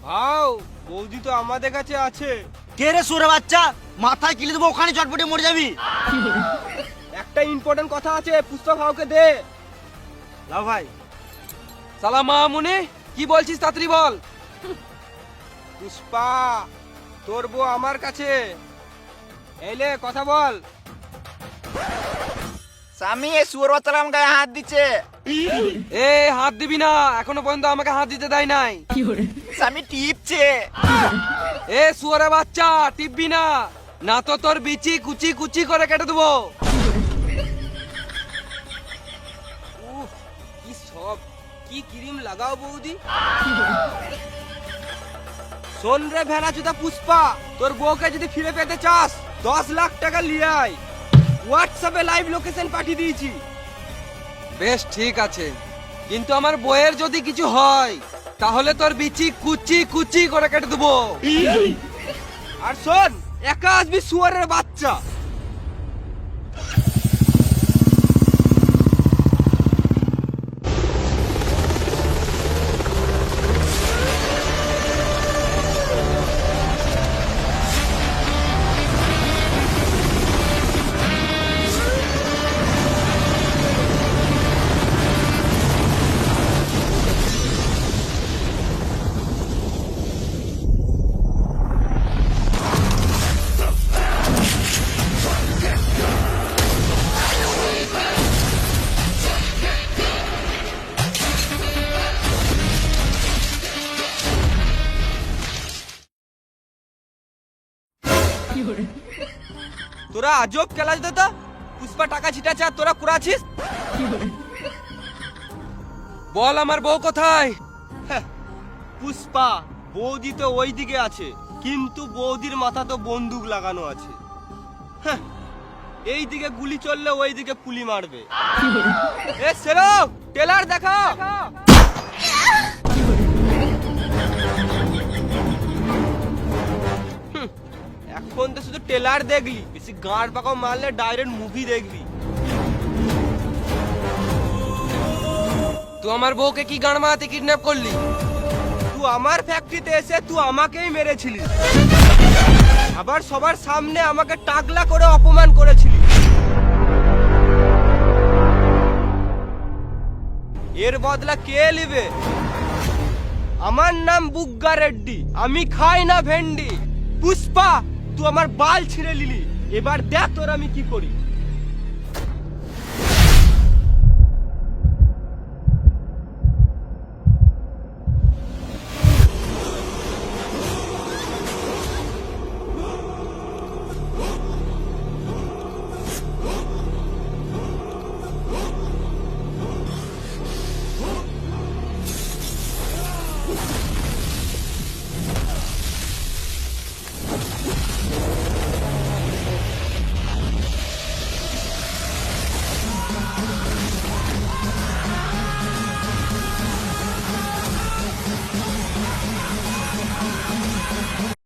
ভাও বৌদি তো আমাদের কাছে আছে। কে রে সুরে বাচ্চা, মাথায় কিলে দেবো, ওখানে চটপটে মরে যাবি। একটা ইম্পর্টেন্ট কথা আছে, পুষ্পা ভাওকে দে। লাও ভাই। সালা মামুনি, কি বলছিস তাড়াতাড়ি বল। পুষ্পা তোর বউ আমার কাছে, এলে কথা বল। স্বামী এই সুয়ার বাচ্চারা আমার গায়ে হাত দিচ্ছে। এ হাত দিবি না, এখনো পর্যন্ত আমাকে হাত দিতে দেয় নাই। স্বামী টিপছে। এ শুয়ারে বাচ্চা, টিপবি না, না তো তোর বিচি কুচি কুচি করে কেটে দেবো। উফ, কি সব, কি ক্রিম লাগাও বৌদি। শোন রে ভেড়াচোদা পুষ্পা, তোর বউকে যদি ফিরে পেতে চাস 10 লাখ টাকা নিয়ে আয়। হোয়াটসঅ্যাপে লাইভ লোকেশন পাঠিয়ে দিয়েছি। বেশ ঠিক আছে, কিন্তু আমার বইয়ের যদি কিছু হয় তাহলে তোর বিচি কুচি কুচি করে কেটে দেবো। আর শোন, একা আসবি শুয়ারের বাচ্চা। তোরা আজব খেলাস দাদা, পুষ্পা টাকা ছিটাচ্ছে আর তোরা কুড়াছিস। বল আমার বউ কোথায়? পুষ্পা বৌদি তো ওই দিকে আছে, কিন্তু বৌদির মাথা তো বন্দুক লাগানো আছে। এই দিকে গুলি চললে ওই দিকে পুলি মারবে। এ সেরো, টেলার দেখা। এখন তো শুধু টেলার দেখলি, বেশি গাঁড় পাকাও মারলে ডাইরেক্ট মুভি দেখবি। তুই আমার বউকে কি গান মারাতে কিডন্যাপ করলি? তুই আমার ফ্যাক্টরিতে এসে তুই আমাকেই মেরেছিলি, আবার সবার সামনে আমাকে টাকলা করে অপমান করেছিলি। এর বদলা কে নেবে? আমার নাম বুগ্গা রেড্ডি, আমি খাই না ভেন্ডি। পুষ্পা তুই আমার বাল ছিঁড়ে নিলি, এবার দেখ তোর আমি কি করি।